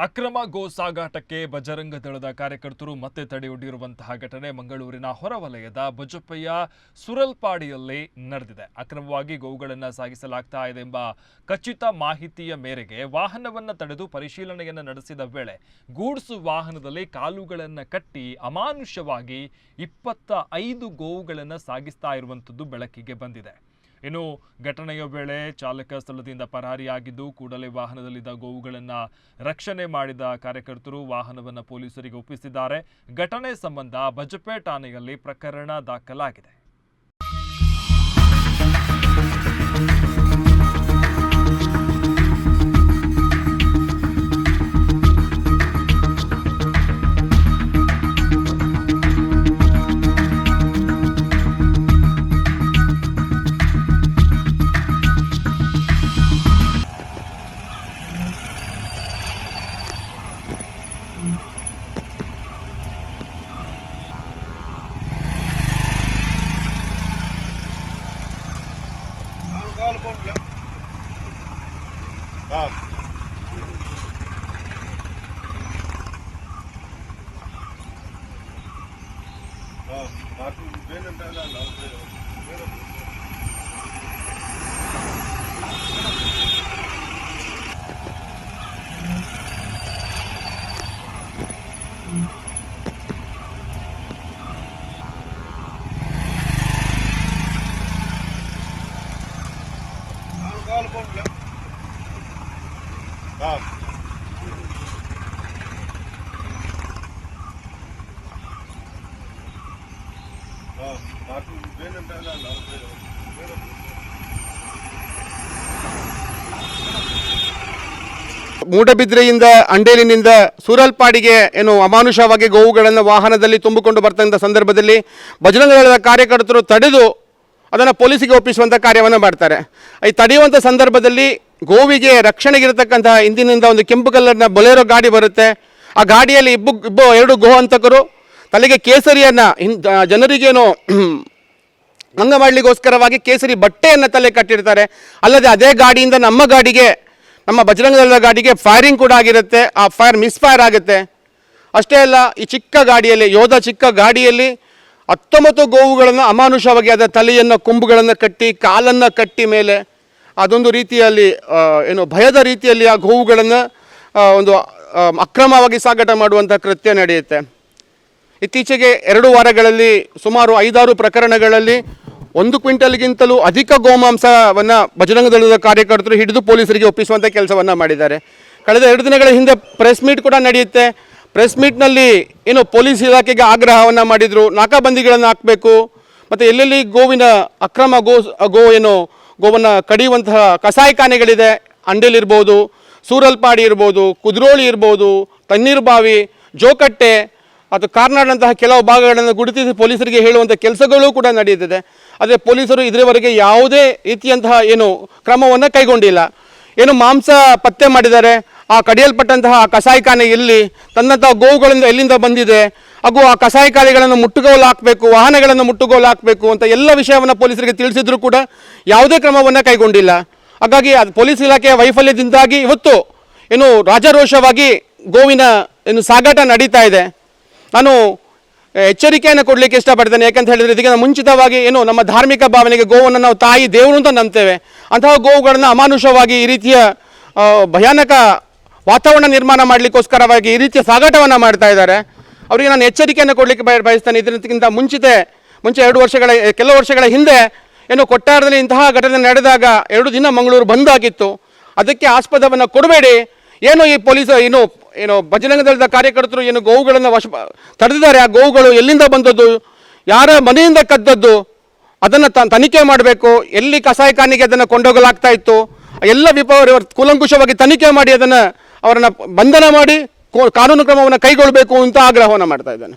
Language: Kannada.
ಅಕ್ರಮ ಗೋ ಸಾಗಾಟಕ್ಕೆ ಬಜರಂಗ ದಳದ ಕಾರ್ಯಕರ್ತರು ಮತ್ತೆ ತಡೆಯೊಡ್ಡಿರುವಂತಹ ಘಟನೆ ಮಂಗಳೂರಿನ ಹೊರವಲಯದ ಬೊಜ್ಜಪ್ಪಯ್ಯ ಸುರಲ್ಪಾಡಿಯಲ್ಲಿ ನಡೆದಿದೆ. ಅಕ್ರಮವಾಗಿ ಗೋವುಗಳನ್ನು ಸಾಗಿಸಲಾಗ್ತಾ ಇದೆ ಎಂಬ ಖಚಿತ ಮಾಹಿತಿಯ ಮೇರೆಗೆ ವಾಹನವನ್ನು ತಡೆದು ಪರಿಶೀಲನೆಯನ್ನು ನಡೆಸಿದ ವೇಳೆ ಗೂಡ್ಸ್ ವಾಹನದಲ್ಲಿ ಕಾಲುಗಳನ್ನು ಕಟ್ಟಿ ಅಮಾನುಷವಾಗಿ 25 ಗೋವುಗಳನ್ನು ಸಾಗಿಸ್ತಾ ಇರುವಂಥದ್ದು ಬೆಳಕಿಗೆ ಬಂದಿದೆ. ಇನ್ನು ಘಟನೆಯ ವೇಳೆ ಚಾಲಕ ಸ್ಥಳದಿಂದ ಪರಾರಿಯಾಗಿದ್ದು ಕೂಡಲೇ ವಾಹನದಲ್ಲಿದ್ದ ಗೋವುಗಳನ್ನು ರಕ್ಷಣೆ ಮಾಡಿದ ಕಾರ್ಯಕರ್ತರು ವಾಹನವನ್ನು ಪೊಲೀಸರಿಗೆ ಒಪ್ಪಿಸಿದ್ದಾರೆ. ಘಟನೆ ಸಂಬಂಧ ಬಜ್ಪೆ ಠಾಣೆಯಲ್ಲಿ ಪ್ರಕರಣ ದಾಖಲಾಗಿದೆ. ಮೂಡಬಿದ್ರೆಯಿಂದ ಅಂಡೇಲಿನಿಂದ ಸೂರಲ್ಪಾಡಿಗೆ ಏನು ಅಮಾನುಷವಾಗಿ ಗೋವುಗಳನ್ನು ವಾಹನದಲ್ಲಿ ತುಂಬಿಕೊಂಡು ಬರ್ತಕ್ಕಂಥ ಸಂದರ್ಭದಲ್ಲಿ ಬಜರಂಗ ದಳದ ಕಾರ್ಯಕರ್ತರು ತಡೆದು ಅದನ್ನು ಪೊಲೀಸಿಗೆ ಒಪ್ಪಿಸುವಂಥ ಕಾರ್ಯವನ್ನು ಮಾಡ್ತಾರೆ. ಈ ತಡೆಯುವಂಥ ಸಂದರ್ಭದಲ್ಲಿ ಗೋವಿಗೆ ರಕ್ಷಣೆಗಿರತಕ್ಕಂಥ ಹಿಂದಿನಿಂದ ಒಂದು ಕೆಂಪು ಕಲರ್ನ ಬೊಲೆರೋ ಗಾಡಿ ಬರುತ್ತೆ. ಆ ಗಾಡಿಯಲ್ಲಿ ಎರಡು ಗೋ ಹಂತಕರು ತಲೆಗೆ ಕೇಸರಿಯನ್ನು ಜನರಿಗೇನು ಅಂಗ ಮಾಡಲಿಕ್ಕೋಸ್ಕರವಾಗಿ ಕೇಸರಿ ಬಟ್ಟೆಯನ್ನು ತಲೆ ಕಟ್ಟಿರ್ತಾರೆ. ಅಲ್ಲದೆ ಅದೇ ಗಾಡಿಯಿಂದ ನಮ್ಮ ಬಜರಂಗ ದಳದ ಗಾಡಿಗೆ ಫೈರಿಂಗ್ ಕೂಡ ಆಗಿರುತ್ತೆ. ಆ ಫೈರ್ ಮಿಸ್ಫೈರ್ ಆಗುತ್ತೆ. ಅಷ್ಟೇ ಅಲ್ಲ, ಈ ಚಿಕ್ಕ ಗಾಡಿಯಲ್ಲಿ 19 ಗೋವುಗಳನ್ನು ಅಮಾನುಷವಾಗಿ ಅದರ ತಲೆಯನ್ನು ಕೊಂಬುಗಳನ್ನು ಕಟ್ಟಿ ಕಾಲನ್ನು ಕಟ್ಟಿ ಮೇಲೆ ಅದೊಂದು ರೀತಿಯಲ್ಲಿ ಭಯದ ರೀತಿಯಲ್ಲಿ ಆ ಗೋವುಗಳನ್ನು ಒಂದು ಅಕ್ರಮವಾಗಿ ಸಾಗಾಟ ಮಾಡುವಂಥ ಕೃತ್ಯ ನಡೆಯುತ್ತೆ. ಇತ್ತೀಚೆಗೆ 2 ವಾರಗಳಲ್ಲಿ ಸುಮಾರು 5-6 ಪ್ರಕರಣಗಳಲ್ಲಿ 1 ಕ್ವಿಂಟಲ್ಗಿಂತಲೂ ಅಧಿಕ ಗೋಮಾಂಸವನ್ನು ಬಜರಂಗ ದಳದ ಕಾರ್ಯಕರ್ತರು ಹಿಡಿದು ಪೊಲೀಸರಿಗೆ ಒಪ್ಪಿಸುವಂಥ ಕೆಲಸವನ್ನು ಮಾಡಿದ್ದಾರೆ. ಕಳೆದ 2 ದಿನಗಳ ಹಿಂದೆ ಪ್ರೆಸ್ ಮೀಟ್ ಕೂಡ ನಡೆಯುತ್ತೆ. ಪ್ರೆಸ್ ಮೀಟ್ನಲ್ಲಿ ಪೊಲೀಸ್ ಇಲಾಖೆಗೆ ಆಗ್ರಹವನ್ನು ಮಾಡಿದರು. ನಾಕಾಬಂದಿಗಳನ್ನು ಹಾಕಬೇಕು ಮತ್ತು ಎಲ್ಲೆಲ್ಲಿ ಗೋವಿನ ಅಕ್ರಮ ಗೋವನ್ನು ಕಡಿಯುವಂತಹ ಕಸಾಯಿಖಾನೆಗಳಿದೆ, ಅಂಡೇಲಿರ್ಬೋದು, ಸೂರಲ್ಪಾಡಿ ಇರ್ಬೋದು, ಕುದ್ರೋಳಿ ಇರ್ಬೋದು, ತಣ್ಣೀರ್ಬಾವಿ, ಜೋಕಟ್ಟೆ ಅಥವಾ ಕಾರ್ನಾಡ್ನಂತಹ ಕೆಲವು ಭಾಗಗಳನ್ನು ಗುರುತಿಸಿ ಪೊಲೀಸರಿಗೆ ಹೇಳುವಂಥ ಕೆಲಸಗಳು ಕೂಡ ನಡೆಯುತ್ತಿದೆ. ಆದರೆ ಪೊಲೀಸರು ಇದರವರೆಗೆ ಯಾವುದೇ ರೀತಿಯಂತಹ ಕ್ರಮವನ್ನು ಕೈಗೊಂಡಿಲ್ಲ. ಮಾಂಸ ಪತ್ತೆ ಮಾಡಿದ್ದಾರೆ. ಆ ಕಡಿಯಲ್ಪಟ್ಟಂತಹ ಕಸಾಯಿಖಾನೆ ಎಲ್ಲಿ, ತನ್ನಂತಹ ಗೋವುಗಳಿಂದ ಎಲ್ಲಿಂದ ಬಂದಿದೆ, ಹಾಗೂ ಆ ಕಸಾಯಿಖಾನೆಗಳನ್ನು ಮುಟ್ಟುಗೋಲು ಹಾಕಬೇಕು, ವಾಹನಗಳನ್ನು ಮುಟ್ಟುಗೋಲು ಹಾಕಬೇಕು ಅಂತ ಎಲ್ಲ ವಿಷಯವನ್ನು ಪೊಲೀಸರಿಗೆ ತಿಳಿಸಿದ್ರು ಕೂಡ ಯಾವುದೇ ಕ್ರಮವನ್ನು ಕೈಗೊಂಡಿಲ್ಲ. ಹಾಗಾಗಿ ಪೊಲೀಸ್ ಇಲಾಖೆಯ ವೈಫಲ್ಯದಿಂದಾಗಿ ಇವತ್ತು ರಾಜಾರೋಷವಾಗಿ ಗೋವಿನ ಸಾಗಾಟ ನಡೀತಾ ಇದೆ. ನಾನು ಎಚ್ಚರಿಕೆಯನ್ನು ಕೊಡಲಿಕ್ಕೆ ಇಷ್ಟಪಡ್ತೇನೆ. ಯಾಕಂತ ಹೇಳಿದರೆ ಇದಕ್ಕಿಂತ ಮುಂಚಿತವಾಗಿ ನಮ್ಮ ಧಾರ್ಮಿಕ ಭಾವನೆಗೆ ಗೋವನ್ನು ನಾವು ತಾಯಿ ದೇವರು ಅಂತ ನಂಬ್ತೇವೆ. ಅಂತಹ ಗೋವುಗಳನ್ನು ಅಮಾನುಷವಾಗಿ ಈ ರೀತಿಯ ಭಯಾನಕ ವಾತಾವರಣ ನಿರ್ಮಾಣ ಮಾಡಲಿಕ್ಕೋಸ್ಕರವಾಗಿ ಈ ರೀತಿಯ ಸಾಗಾಟವನ್ನು ಮಾಡ್ತಾ ಇದ್ದಾರೆ. ಅವರಿಗೆ ನಾನು ಎಚ್ಚರಿಕೆಯನ್ನು ಕೊಡಲಿಕ್ಕೆ ಬಯಸ್ತೇನೆ. ಇದಕ್ಕಿಂತ ಮುಂಚೆ ಕೆಲವು ವರ್ಷಗಳ ಹಿಂದೆ ಕೊಟ್ಟಾರದಲ್ಲಿ ಇಂತಹ ಘಟನೆ ನಡೆದಾಗ 2 ದಿನ ಮಂಗಳೂರು ಬಂದ್ ಆಗಿತ್ತು. ಅದಕ್ಕೆ ಆಸ್ಪದವನ್ನು ಕೊಡಬೇಡಿ. ಈ ಪೊಲೀಸರು ಬಜರಂಗ ದಳದ ಕಾರ್ಯಕರ್ತರು ಗೋವುಗಳನ್ನು ತಡೆದಿದ್ದಾರೆ. ಆ ಗೋವುಗಳು ಎಲ್ಲಿಂದ ಬಂದದ್ದು, ಯಾರ ಮನೆಯಿಂದ ಕದ್ದದ್ದು, ಅದನ್ನು ತನಿಖೆ ಮಾಡಬೇಕು. ಎಲ್ಲಿ ಕಸಾಯಿಖಾನೆಗೆ ಅದನ್ನು ಕೊಂಡೋಗಲಾಗ್ತಾ ಇತ್ತು ಎಲ್ಲ ಕೂಲಂಕುಷವಾಗಿ ತನಿಖೆ ಮಾಡಿ ಅವರನ್ನು ಬಂಧನ ಮಾಡಿ ಕಾನೂನು ಕ್ರಮವನ್ನು ಕೈಗೊಳ್ಳಬೇಕು ಅಂತ ಆಗ್ರಹವನ್ನು ಮಾಡ್ತಾ ಇದ್ದೇನೆ.